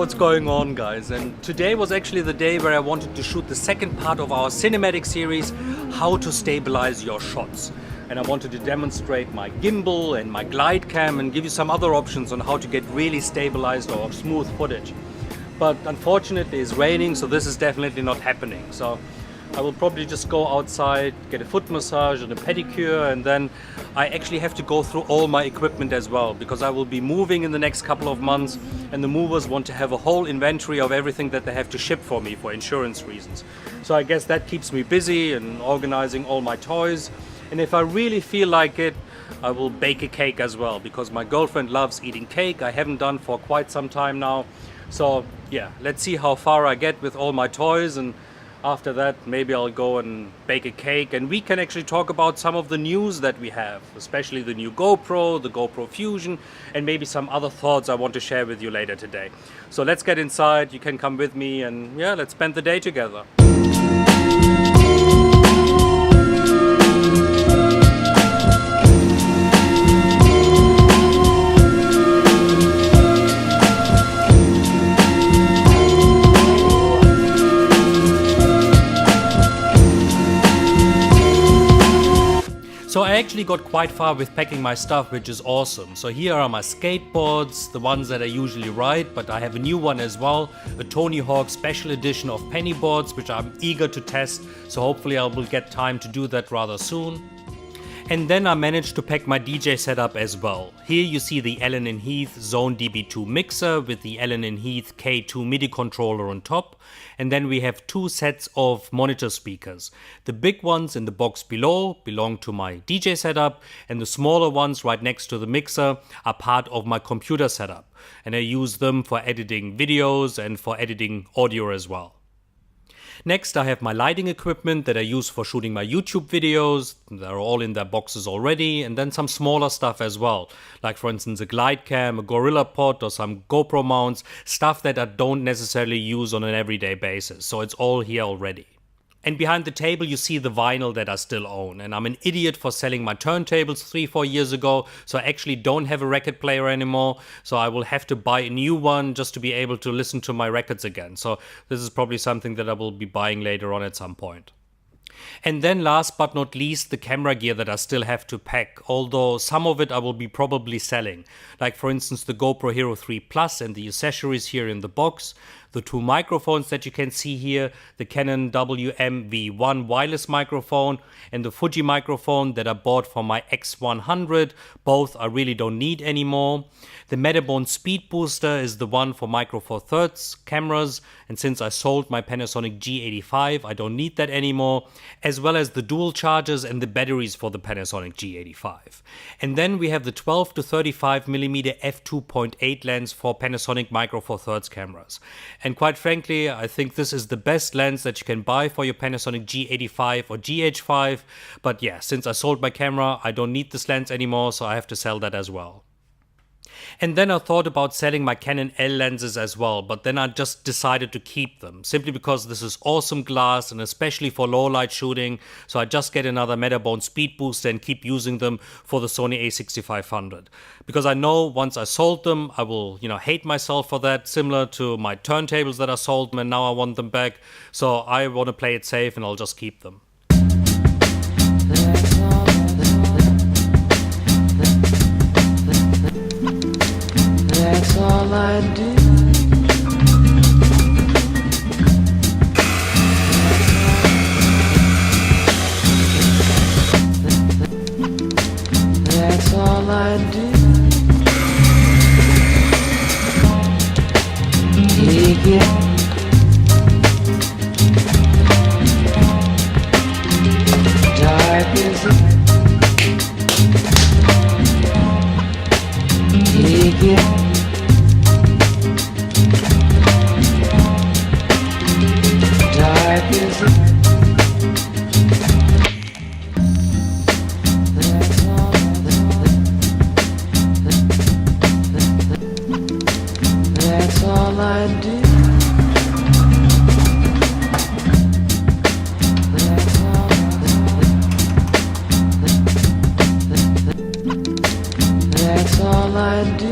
what's going on, guys, and today was actually the day where I wanted to shoot the second part of our cinematic series, How to Stabilize Your Shots. And I wanted to demonstrate my gimbal and my glide cam and give you some other options on how to get really stabilized or smooth footage. But unfortunately it's raining, so this is definitely not happening. So I will probably just go outside, get a foot massage and a pedicure, and then I actually have to go through all my equipment as well, because I will be moving in the next couple of months and the movers want to have a whole inventory of everything that they have to ship for me for insurance reasons. So I guess that keeps me busy and organizing all my toys. And if I really feel like it, I will bake a cake as well, because my girlfriend loves eating cake. I haven't done for quite some time now. So yeah, let's see how far I get with all my toys, and after that maybe I'll go and bake a cake and we can actually talk about some of the news that we have, especially the new GoPro, the GoPro Fusion, and maybe some other thoughts I want to share with you later today. So let's get inside, you can come with me, and yeah, let's spend the day together. So I actually got quite far with packing my stuff, which is awesome. So here are my skateboards, the ones that I usually ride, but I have a new one as well, a Tony Hawk special edition of penny boards, which I'm eager to test. So hopefully I will get time to do that rather soon. And then I managed to pack my DJ setup as well. Here you see the Allen & Heath Zone DB2 mixer with the Allen & Heath K2 MIDI controller on top. And then we have two sets of monitor speakers. The big ones in the box below belong to my DJ setup, and the smaller ones right next to the mixer are part of my computer setup. And I use them for editing videos and for editing audio as well. Next, I have my lighting equipment that I use for shooting my YouTube videos. They're all in their boxes already, and then some smaller stuff as well, like for instance a glide cam, a GorillaPod, or some GoPro mounts, stuff that I don't necessarily use on an everyday basis. So it's all here already. And behind the table you see the vinyl that I still own, and I'm an idiot for selling my turntables 3-4 years ago, so I actually don't have a record player anymore, so I will have to buy a new one just to be able to listen to my records again. So this is probably something that I will be buying later on at some point. And then last but not least, the camera gear that I still have to pack, although some of it I will be probably selling. Like for instance the GoPro Hero 3 Plus and the accessories here in the box, the two microphones that you can see here, the Canon WM-V1 wireless microphone and the Fuji microphone that I bought for my X100. Both I really don't need anymore. The Metabone Speed Booster is the one for Micro Four Thirds cameras, and since I sold my Panasonic G85 I don't need that anymore, as well as the dual chargers and the batteries for the Panasonic G85. And then we have the 12 to 35mm f2.8 lens for Panasonic Micro Four Thirds cameras. And quite frankly, I think this is the best lens that you can buy for your Panasonic G85 or GH5. But yeah, since I sold my camera, I don't need this lens anymore, so I have to sell that as well. And then I thought about selling my Canon L lenses as well, but then I just decided to keep them, simply because this is awesome glass and especially for low light shooting. So I just get another Metabone Speed Booster and keep using them for the Sony a6500. Because I know once I sold them, I will, hate myself for that, similar to my turntables that I sold them and now I want them back. So I want to play it safe and I'll just keep them. That's all I do. That's all I do. Take it. Dark is it. Take it. Dark is it. That's all I do. That's all I do.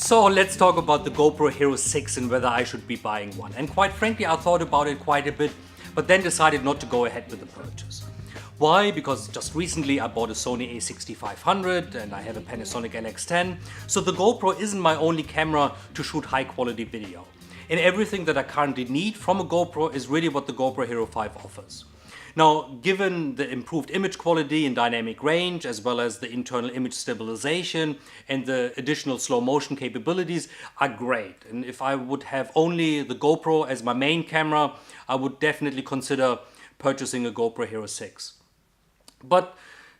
So let's talk about the GoPro Hero 6 and whether I should be buying one. And quite frankly, I thought about it quite a bit, but then decided not to go ahead with the purchase. Why? Because just recently I bought a Sony a6500 and I have a Panasonic NX10. So the GoPro isn't my only camera to shoot high quality video. And everything that I currently need from a GoPro is really what the GoPro Hero 5 offers. Now, given the improved image quality and dynamic range, as well as the internal image stabilization and the additional slow motion capabilities are great. And if I would have only the GoPro as my main camera, I would definitely consider purchasing a GoPro Hero 6. But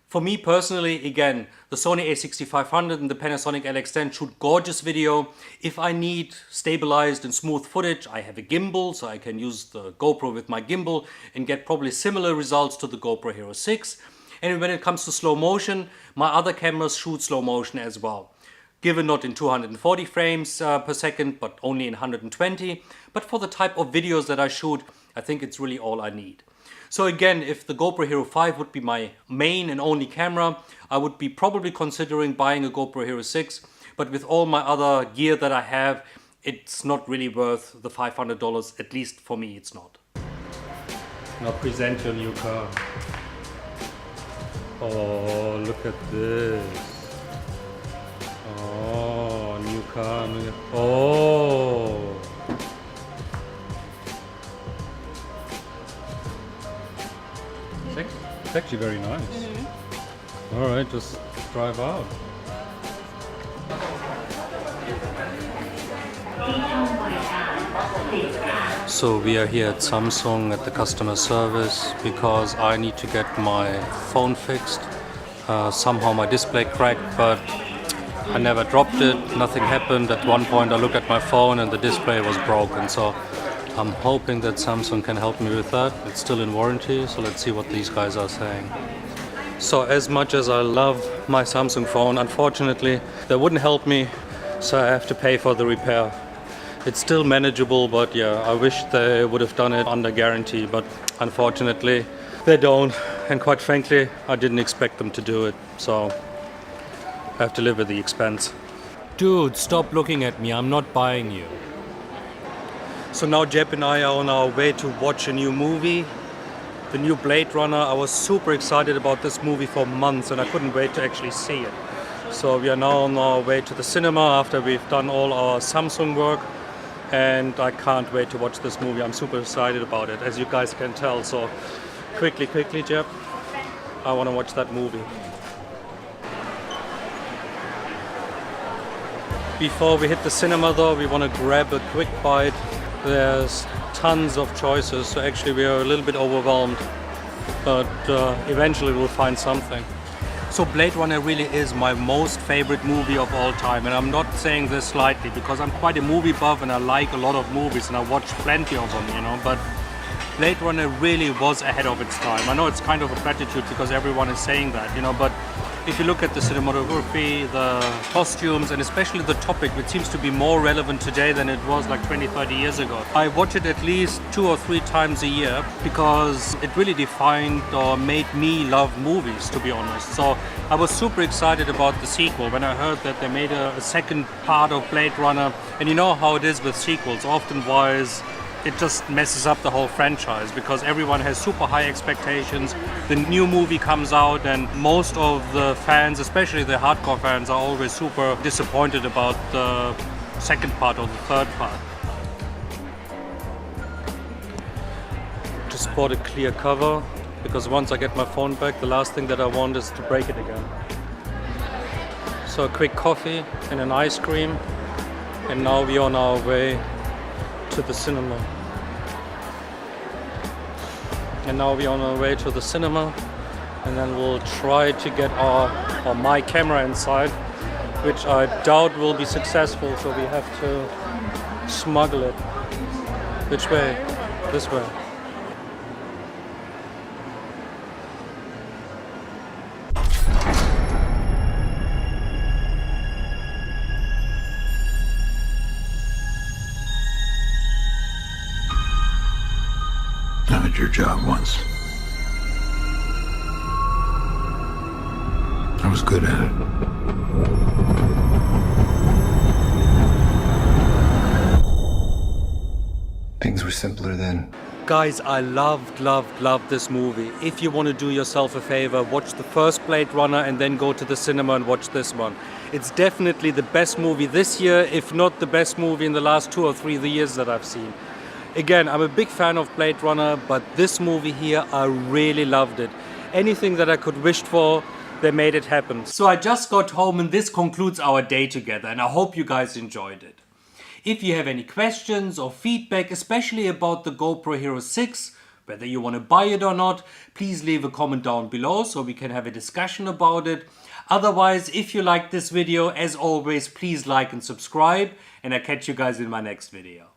for me personally, again, the Sony a6500 and the Panasonic NX10 shoot gorgeous video. If I need stabilized and smooth footage, I have a gimbal, so I can use the GoPro with my gimbal and get probably similar results to the GoPro Hero 6. And when it comes to slow motion, my other cameras shoot slow motion as well. Given not in 240 frames per second, but only in 120. But for the type of videos that I shoot, I think it's really all I need. So again, if the GoPro Hero 5 would be my main and only camera, I would be probably considering buying a GoPro Hero 6. But with all my other gear that I have, it's not really worth the $500, at least for me it's not. Now present your new car. Oh, look at this. Oh, new car. Oh. It's actually very nice. All right, just drive out. So we are here at Samsung at the customer service because I need to get my phone fixed. Somehow my display cracked, but I never dropped it. Nothing happened. At one point I looked at my phone and the display was broken. So I'm hoping that Samsung can help me with that. It's still in warranty, so let's see what these guys are saying. So as much as I love my Samsung phone, unfortunately, they wouldn't help me, so I have to pay for the repair. It's still manageable, but yeah, I wish they would have done it under guarantee, but unfortunately, they don't. And quite frankly, I didn't expect them to do it, so I have to live with the expense. Dude, stop looking at me, I'm not buying you. So now Jeb and I are on our way to watch a new movie, the new Blade Runner. I was super excited about this movie for months and I couldn't wait to actually see it. So we are now on our way to the cinema after we've done all our Samsung work, and I can't wait to watch this movie. I'm super excited about it, as you guys can tell. So quickly Jeb, I want to watch that movie. Before we hit the cinema though, we want to grab a quick bite. There's tons of choices, so actually we are a little bit overwhelmed, but eventually we'll find something. So Blade Runner really is my most favorite movie of all time, and I'm not saying this lightly because I'm quite a movie buff and I like a lot of movies and I watch plenty of them, you know, but Blade Runner really was ahead of its time. I know it's kind of a platitude because everyone is saying that, you know, but if you look at the cinematography, the costumes, and especially the topic, which seems to be more relevant today than it was like 20, 30 years ago. I watch it at least 2 or 3 times a year because it really defined or made me love movies, to be honest. So I was super excited about the sequel when I heard that they made a second part of Blade Runner. And you know how it is with sequels, often-wise, it just messes up the whole franchise because everyone has super high expectations. The new movie comes out and most of the fans, especially the hardcore fans, are always super disappointed about the second part or the third part. Just bought a clear cover because once I get my phone back, the last thing that I want is to break it again. So a quick coffee and an ice cream, and now we're on our way to the cinema. And now we're on our way to the cinema, and then we'll try to get my camera inside, which I doubt will be successful, so we have to smuggle it. Which way? This way. I had your job once. I was good at it. Things were simpler then. Guys, I loved this movie. If you want to do yourself a favor, watch the first Blade Runner and then go to the cinema and watch this one. It's definitely the best movie this year, if not the best movie in the last 2 or 3 years that I've seen. Again, I'm a big fan of Blade Runner, but this movie here, I really loved it. Anything that I could wish for, they made it happen. So I just got home and this concludes our day together, and I hope you guys enjoyed it. If you have any questions or feedback, especially about the GoPro Hero 6, whether you want to buy it or not, please leave a comment down below so we can have a discussion about it. Otherwise, if you liked this video, as always, please like and subscribe, and I'll catch you guys in my next video.